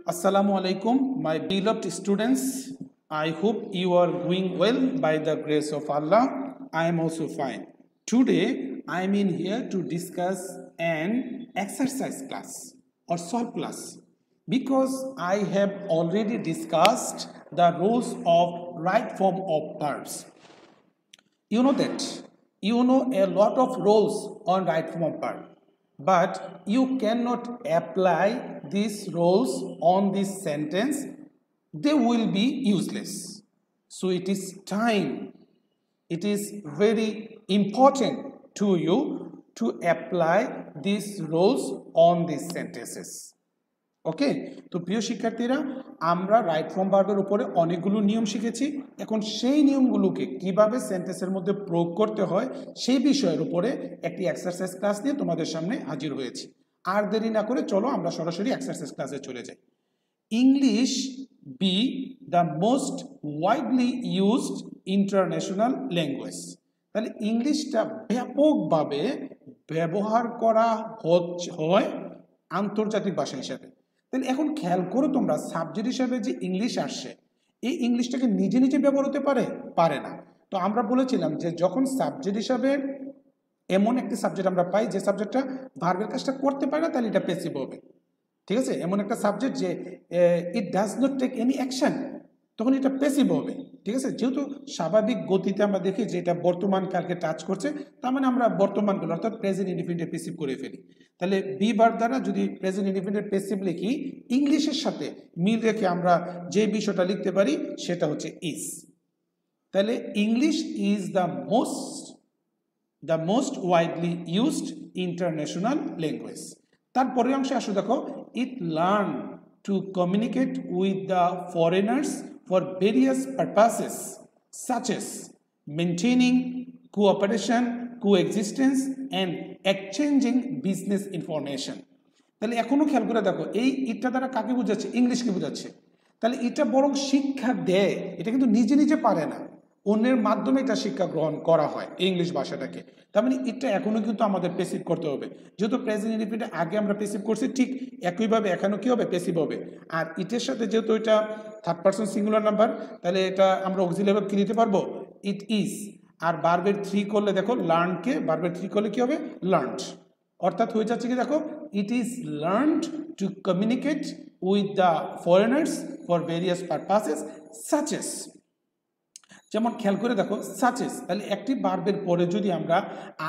Assalamu alaikum, my beloved students. I hope you are doing well by the grace of Allah. I am also fine. Today, I am in here to discuss an exercise class or solve class because I have already discussed the rules of right form of verbs. You know that you know a lot of rules on right form of verb, but you cannot apply these rules on this sentence. They will be useless. So it is time, it is very important to you to apply these rules on these sentences. ওকে, তো প্রিয় শিক্ষার্থীরা, আমরা right form ভার্বের উপরে অনেকগুলো নিয়ম শিখেছি। এখন সেই নিয়মগুলোকে কিভাবে সেন্টেন্সের মধ্যে প্রয়োগ করতে হয় সেই বিষয়ের উপরে একটি এক্সারসাইজ ক্লাস নিয়ে তোমাদের সামনে হাজির হয়েছি। আর দেরি না করে চলো আমরা সরাসরি এক্সারসাইজ ক্লাসে চলে যাই। English B the most widely used international language. তাহলে ইংলিশটা ব্যাপকভাবে ব্যবহার করা হয় আন্তর্জাতিক ভাষা হিসাবে। তাহলে এখন খেয়াল করো তোমরা, সাবজেক্ট হিসাবে যে ইংলিশ আসছে, এই ইংলিশটাকে নিজে নিজে ব্যবহার হতে পারে না। তো আমরা বলেছিলাম যে যখন সাবজেক্ট হিসাবে এমন একটি সাবজেক্ট আমরা পাই যে সাবজেক্টটা ভার্বের কাজটা করতে পারে না, তাহলে এটা প্যাসিভ হবে। ঠিক আছে, এমন একটা সাবজেক্ট যে it does not take any action, তখন এটা প্যাসিভ হবে। ঠিক আছে, যেহেতু স্বাভাবিক গতিতে আমরা দেখি যে এটা বর্তমান কালকে টাচ করছে, তার মানে আমরা বর্তমানগুলো অর্থাৎ প্রেজেন্ট ইনডিফিনিট প্যাসিভ করে ফেলি। তাহলে বি ভার্ব দ্বারা যদি প্রেজেন্ট ইনডিফিনিট প্যাসিভ লিখি, ইংলিশের সাথে মিল রেখে আমরা যে বিষয়টা লিখতে পারি সেটা হচ্ছে ইজ। তাহলে English is the most widely used international language. তারপরের অংশে আসো, দেখো, eat learn to communicate with the foreigners for various purposes such as maintaining cooperation, coexistence and exchanging business information. তাহলে এখনো খেয়াল করে দেখো, এই ইটটা দ্বারা কাকে বোঝাচ্ছে? ইংলিশকে বোঝাচ্ছে। তাহলে এটা বরং শিক্ষা দেয়, এটা কিন্তু নিজে নিজে পারে না, অন্যের মাধ্যমে এটা শিক্ষা গ্রহণ করা হয় ইংলিশ ভাষাটাকে। তার মানে এটা এখনো কিন্তু আমাদের প্যাসিভ করতে হবে। যেহেতু প্রেজেন্ট ইনডিফিনিট আগে আমরা প্যাসিভ করছি, ঠিক একইভাবে এখনো কি হবে? প্যাসিভ হবে। আর ইটের সাথে যেহেতু এটা থার্ড পারসন সিঙ্গুলার নাম্বার, তাহলে এটা আমরা অক্সিলারি ভার্ব কি দিতে পারবো? It is. আর ভার্বের থ্রি করলে দেখো, লার্নকে ভার্বের থ্রি করলে কি হবে? লার্নড। অর্থাৎ হয়ে যাচ্ছে কি, দেখো, it is learned to communicate with the foreigners for various purposes such as. যেমন খেয়াল করে দেখো, সাচেস, তাহলে একটি ভার্বের পরে যদি আমরা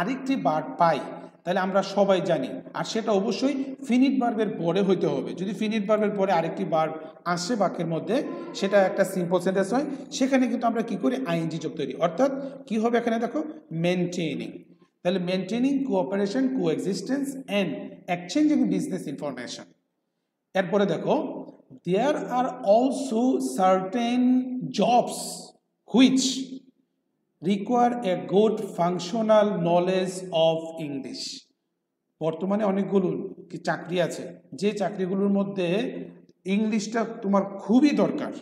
আরেকটি ভার্ব পাই, তাহলে আমরা সবাই জানি, আর সেটা অবশ্যই ফিনিট ভার্বের পরে হইতে হবে। যদি ফিনিট ভার্বের পরে আরেকটি ভার্ব আসে বাক্যের মধ্যে, সেটা একটা সিম্পল সেন্টেন্স হয়, সেখানে কিন্তু আমরা কি করি? আইএনজি যোগ তৈরি। অর্থাৎ কি হবে এখানে? দেখো, মেনটেনিং। তাহলে maintaining cooperation, coexistence and exchanging business information. এরপরে দেখো, there are also certain jobs which require a good functional knowledge of English. বর্তমানে অনেকগুলো চাকরি আছে, যে চাকরিগুলোর মধ্যে ইংলিশটা তোমার খুবই দরকার,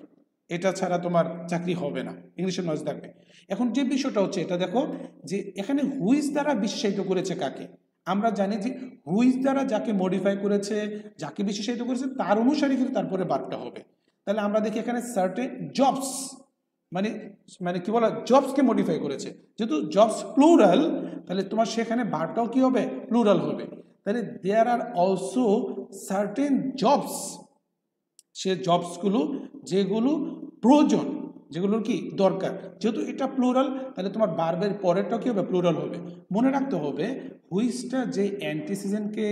এটা ছাড়া তোমার চাকরি হবে না, ইংলিশের নলেজ থাকবে। এখন যে বিষয়টা হচ্ছে, এটা দেখো যে এখানে হুইজ দ্বারা বিশেষায়িত করেছে কাকে? আমরা জানি যে হুইজ দ্বারা যাকে মডিফাই করেছে, যাকে বিশেষায়িত করেছে, তার অনুসারে কিন্তু তারপরে বার্বটা হবে। তাহলে আমরা দেখি এখানে সার্টেন জবস, মানে মানে কি বলা, জবসকে মডিফাই করেছে। যেহেতু জবস প্লুরাল, তাহলে তোমার সেখানে ভার্বটাও কি হবে? প্লুরাল হবে। তাহলে দেয়ার আর অলসো সার্টেন জবস, সে জবসগুলো যেগুলো প্রয়োজন, যেগুলোর কি দরকার। যেহেতু এটা প্লুরাল, তাহলে তোমার ভার্বের পরেরটাও কি হবে? প্লুরাল হবে। মনে রাখতে হবে, হুইচটা যে অ্যান্টিসিজেনকে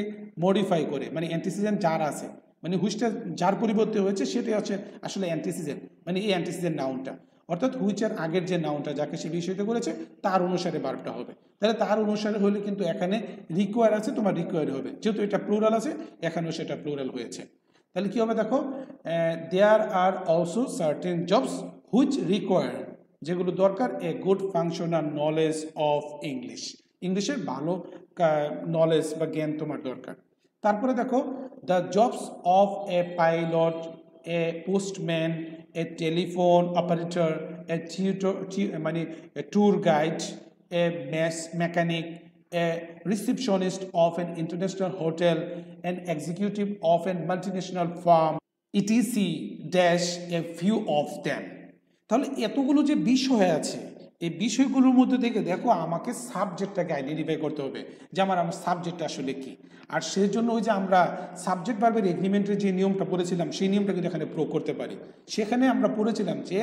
মডিফাই করে, মানে অ্যান্টিসিজেন যার আছে, মানে হুইচটা যার পরিবর্তে হয়েছে সেটাই হচ্ছে আসলে অ্যান্টিসিজেন, মানে এই অ্যান্টিসিজেন নাউনটা। অর্থাৎ হুইচের আগের যে নাউনটা যাকে সে বিষয়টা করেছে তার অনুসারে ভার্বটা হবে। তাহলে তার অনুসারে হলে কিন্তু এখানে রিকোয়ার আছে, তোমার রিকোয়ার হবে। যেহেতু এটা প্লুরাল আছে, এখানেও সেটা প্লুরাল হয়েছে। তাহলে কি হবে? দেখো, there are also certain jobs which require, যেগুলো দরকার, a good functional knowledge of English, ইংলিশের ভালো নলেজ বা জ্ঞান তোমার দরকার। তারপরে দেখো, the jobs of a pilot, a postman, a telephone operator, a tutor, মানে a tour guide, a mechanic, a receptionist of an international hotel, an executive of a multinational firm, etc dash a few of them. তাহলে এতগুলো যে বিষয় আছে, এই বিষয়গুলোর মধ্যে থেকে দেখো আমাকে সাবজেক্টটাকে আইডেন্টিফাই করতে হবে যে আমার সাবজেক্টটা আসলে কি। আর সেই জন্য ওই যে আমরা সাবজেক্ট ভার্বের এগ্রিমেন্টের যে নিয়মটা পড়েছিলাম সেই নিয়মটা কিন্তু এখানে প্রয়োগ করতে পারি। সেখানে আমরা পড়েছিলাম যে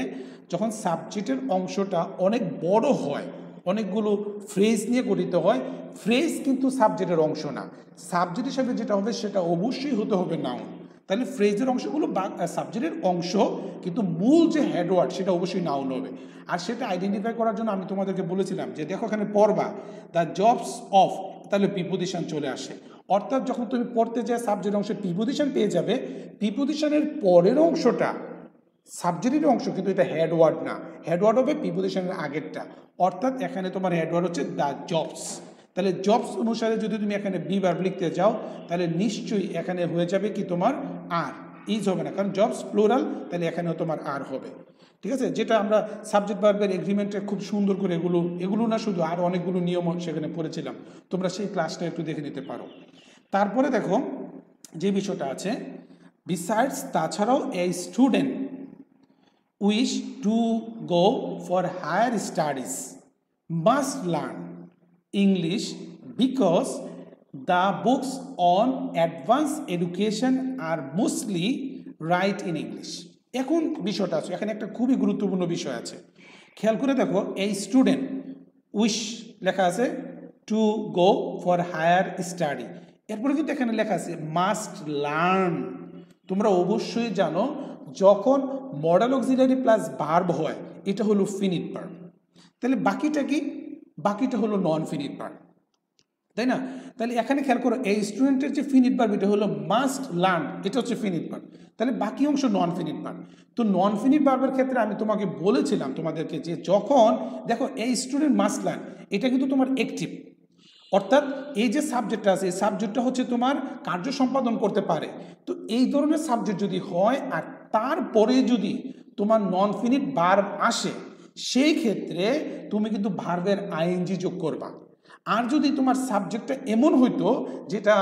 যখন সাবজেক্টের অংশটা অনেক বড় হয়, অনেকগুলো ফ্রেজ নিয়ে গঠিত হয়, ফ্রেজ কিন্তু সাবজেক্টের অংশ না। সাবজেক্ট হিসাবে যেটা হবে সেটা অবশ্যই হতে হবে নাউন। তাহলে ফ্রেজের অংশগুলো সাবজেক্টের অংশ, কিন্তু মূল যে হেডওয়ার্ড সেটা অবশ্যই নাউন হবে। আর সেটা আইডেন্টিফাই করার জন্য আমি তোমাদেরকে বলেছিলাম যে দেখো এখানে পড়বা দ্য জবস অফ, তাহলে প্রিপোজিশন চলে আসে। অর্থাৎ যখন তুমি পড়তে যাও সাবজেক্ট অংশে প্রিপোজিশন পেয়ে যাবে, প্রিপোজিশনের পরের অংশটা সাবজেক্টের অংশ, কিন্তু এটা হেডওয়ার্ড না, হেডওয়ার্ড হবে প্রিপোজিশনের আগেরটা। অর্থাৎ এখানে তোমার হেডওয়ার্ড হচ্ছে দ্য জবস। তাহলে জবস অনুসারে যদি তুমি এখানে বি ভার্ব লিখতে যাও তাহলে নিশ্চয়ই এখানে হয়ে যাবে কি তোমার আর, ইজ হবে না, কারণ জবস প্লুরাল, তাহলে এখানেও তোমার আর হবে। ঠিক আছে, যেটা আমরা সাবজেক্ট ভার্বের এগ্রিমেন্টে খুব সুন্দর করে এগুলো না শুধু আর অনেকগুলো নিয়ম সেখানে পড়েছিলাম, তোমরা সেই ক্লাসটা একটু দেখে নিতে পারো। তারপরে দেখো যে বিষয়টা আছে, বিসাইডস, তাছাড়াও এই student wish to go for higher studies must learn English because the books on advanced education are mostly write in English. এখন বিষয়টা আছে, এখানে একটা খুবই গুরুত্বপূর্ণ বিষয় আছে, খেয়াল করে দেখো। এই স্টুডেন্ট উইশ লেখা আছে to go for higher study, এরপরে কিন্তু এখানে লেখা আছে মাস্ট লার্ন। তোমরা অবশ্যই জানো যখন মডাল অক্সিলারি প্লাস ভার্ব হয় এটা হলো ফিনিট ভার্ব, তাহলে বাকিটা কি, বাকিটা হলো নন ফিনিট ভার্ব, তাই না? তাহলে এখানে খেয়াল করো এই স্টুডেন্টের যে ফিনিট ভার্ব এটা হলো মাস্ট লার্ন, এটা হচ্ছে ফিনিট ভার্ব, তাহলে বাকি অংশ নন ফিনিট ভার্ব। তো নন ফিনিট ভার্বের ক্ষেত্রে আমি তোমাকে বলেছিলাম তোমাদেরকে যে যখন দেখো এই স্টুডেন্ট মাস্ট লার্ন, এটা কিন্তু তোমার অ্যাকটিভ, অর্থাৎ এই যে সাবজেক্টটা আছে এই সাবজেক্টটা হচ্ছে তোমার কার্য সম্পাদন করতে পারে। তো এই ধরনের সাবজেক্ট যদি হয় আর তারপরে যদি তোমার নন ফিনিট ভার্ব আসে, সেই ক্ষেত্রে তুমি কিন্তু ভার্বের আইএনজি যোগ করবা। আর যদি তোমার সাবজেক্টটা এমন হইতো যেটা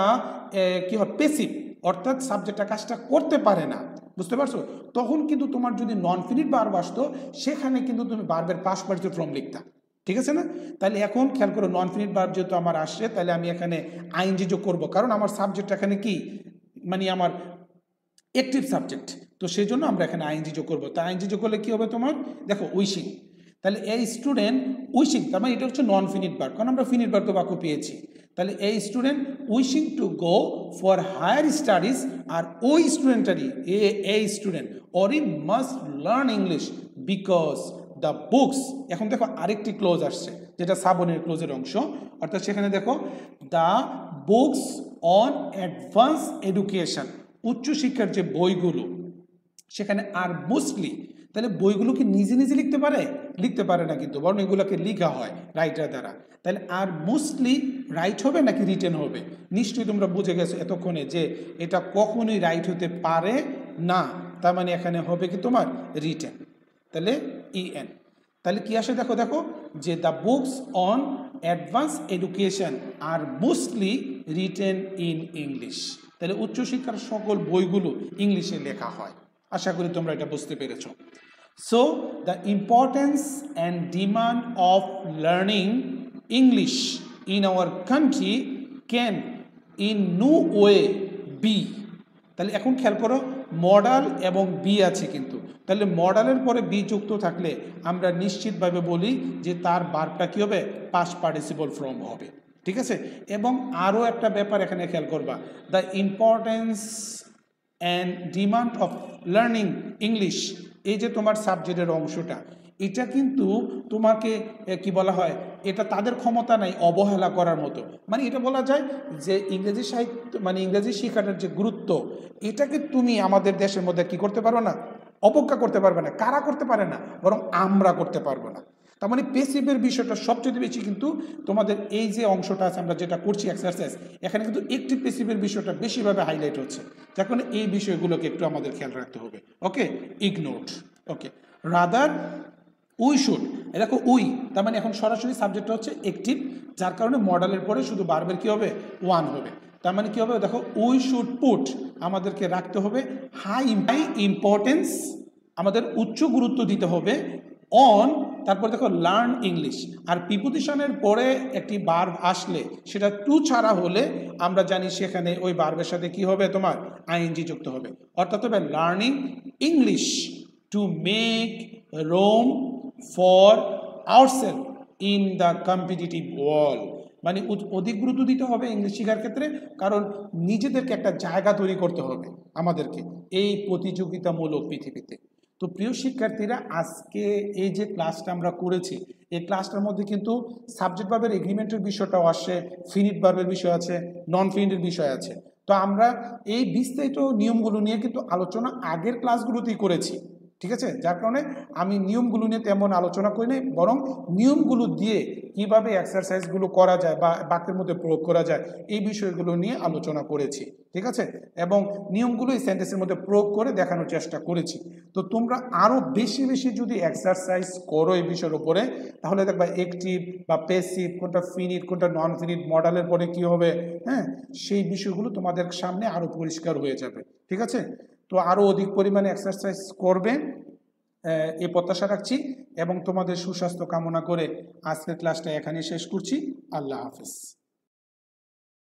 কি হয় পেসিভ, অর্থাৎ সাবজেক্টটা কাজটা করতে পারে না, বুঝতে পারছো, তখন কিন্তু তোমার যদি নন ফিনিট ভার্ব আসতো সেখানে কিন্তু তুমি ভার্বের পাস্ট পার্টিসিপল ফর্ম লিখতা। ঠিক আছে না? তাহলে এখন খেয়াল করো নন ফিনিট ভার্ব যেহেতু আমার আসছে তাহলে আমি এখানে আইএনজি যোগ করবো, কারণ আমার সাবজেক্ট এখানে কি মানে আমার অ্যাক্টিভ সাবজেক্ট, তো সেই জন্য আমরা এখানে আইএনজি যোগ করবো। তা আইএনজি যোগ করলে কি হবে তোমার, দেখো উইশিং, তাহলে এই স্টুডেন্ট উইশিং, তার মানে এটা হচ্ছে নন ফিনিট ভার্ব, কারণ আমরা ফিনিট ভার্ব তো বাক্য পেয়েছি। তাহলে এই student wishing to go for higher studies, আর ওই স্টুডেন্টারই এই স্টুডেন্ট অরি must learn English because the books. এখন দেখো আরেকটি ক্লোজ আসছে যেটা সাবনের ক্লোজের অংশ, অর্থাৎ সেখানে দেখো the books on advance education, উচ্চশিক্ষার যে বইগুলো সেখানে আর মোস্টলি, তাহলে বইগুলো কি নিজে নিজে লিখতে পারে? লিখতে পারে না, কিন্তু বরং এগুলোকে লেখা হয় রাইটার দ্বারা। তাহলে আর মোস্টলি রাইট হবে নাকি রিটেন হবে? নিশ্চয়ই তোমরা বুঝে গেছো এতক্ষণে যে এটা কখনোই রাইট হতে পারে না, তার মানে এখানে হবে কি তোমার রিটেন, তাহলে ইএন। তাহলে কি আসে দেখো, দেখো যে the books on advance education are mostly written in English, তাহলে উচ্চশিক্ষার সকল বইগুলো ইংলিশে লেখা হয়। আশা করি তোমরা এটা বুঝতে পেরেছ। So the importance and demand of learning English in our country can in no way be. তাহলে এখন খেয়াল করো মডাল এবং বি আছে, কিন্তু তাহলে মডালের পরে বি যুক্ত থাকলে আমরা নিশ্চিতভাবে বলি যে তার ভার্বটা কী হবে, পাস্ট পার্টিসিপল ফর্ম হবে। ঠিক আছে, এবং আরও একটা ব্যাপার এখানে খেয়াল করবা, the importance and demand of learning English, এই যে তোমার সাবজেক্টের অংশটা, এটা কিন্তু তোমাকে কি বলা হয়, এটা তাদের ক্ষমতা নাই অবহেলা করার মতো। মানে এটা বলা যায় যে ইংরেজি সাহিত্য মানে ইংরেজি শেখাটার যে গুরুত্ব, এটাকে তুমি আমাদের দেশের মধ্যে কি করতে পারো না, অবজ্ঞা করতে পারবে না। কারা করতে পারে না, বরং আমরা করতে পারবো না। তার মানে পেসিভের বিষয়টা সবচেয়ে বেশি কিন্তু তোমাদের এই যে অংশটা আছে আমরা যেটা করছি এক্সারসাইজ, এখানে কিন্তু একটি পেসিভের বিষয়টা বেশিভাবে হাইলাইট হচ্ছে, যার কারণে এই বিষয়গুলোকে একটু আমাদের খেয়াল রাখতে হবে। Okay, ignore. Okay, rather we should, দেখো উই, তার মানে এখন সরাসরি সাবজেক্টটা হচ্ছে অ্যাক্টিভ, যার কারণে মডালের পরে শুধু ভার্বের কি হবে, ওয়ান হবে। তার মানে কি হবে দেখো, উই শুড পুট, আমাদেরকে রাখতে হবে হাই ইম্পর্টেন্স, আমাদের উচ্চ গুরুত্ব দিতে হবে অন, তারপর দেখো লার্ন ইংলিশ। আর প্রিপোজিশনের পরে একটি ভার্ব আসলে সেটা টু ছাড়া হলে আমরা জানি সেখানে ওই ভার্বের সাথে কি হবে, তোমার আইএনজি যুক্ত হবে। অর্থাৎ হবে learning English to make room for ourself in the competitive world. মানে অধিক গুরুত্ব দিতে হবে ইংলিশ শেখার ক্ষেত্রে, কারণ নিজেদেরকে একটা জায়গা তৈরি করতে হবে আমাদেরকে এই প্রতিযোগিতামূলক পৃথিবীতে। তো প্রিয় শিক্ষার্থীরা, আজকে এই যে ক্লাসটা আমরা করেছি, এই ক্লাসটার মধ্যে কিন্তু সাবজেক্ট ভার্বের এগ্রিমেন্টের বিষয়টাও আসে, ফিনিট ভার্বের বিষয় আছে, নন ফিনিটের বিষয় আছে। তো আমরা এই বিস্তারিত নিয়মগুলো নিয়ে কিন্তু আলোচনা আগের ক্লাসগুলোতেই করেছি, ঠিক আছে? যার কারণে আমি নিয়মগুলো নিয়ে তেমন আলোচনা করি নাই, বরং নিয়মগুলো দিয়ে কিভাবে এক্সারসাইজগুলো করা যায় বা বাক্যের মধ্যে প্রয়োগ করা যায় এই বিষয়গুলো নিয়ে আলোচনা করেছি, ঠিক আছে? এবং নিয়মগুলো এই সেন্টেন্সের মধ্যে প্রয়োগ করে দেখানোর চেষ্টা করেছি। তো তোমরা আরও বেশি বেশি যদি এক্সারসাইজ করো এই বিষয়ের উপরে, তাহলে দেখবা অ্যাক্টিভ বা প্যাসিভ, কোনটা ফিনিট কোনটা নন ফিনিট, মডেলের পরে কি হবে, হ্যাঁ, সেই বিষয়গুলো তোমাদের সামনে আরও পরিষ্কার হয়ে যাবে, ঠিক আছে? তো আরও অধিক পরিমাণে এক্সারসাইজ করবে এই প্রত্যাশা রাখছি, এবং তোমাদের সুস্বাস্থ্য কামনা করে আজকের ক্লাসটা এখানে শেষ করছি। আল্লাহ হাফেজ।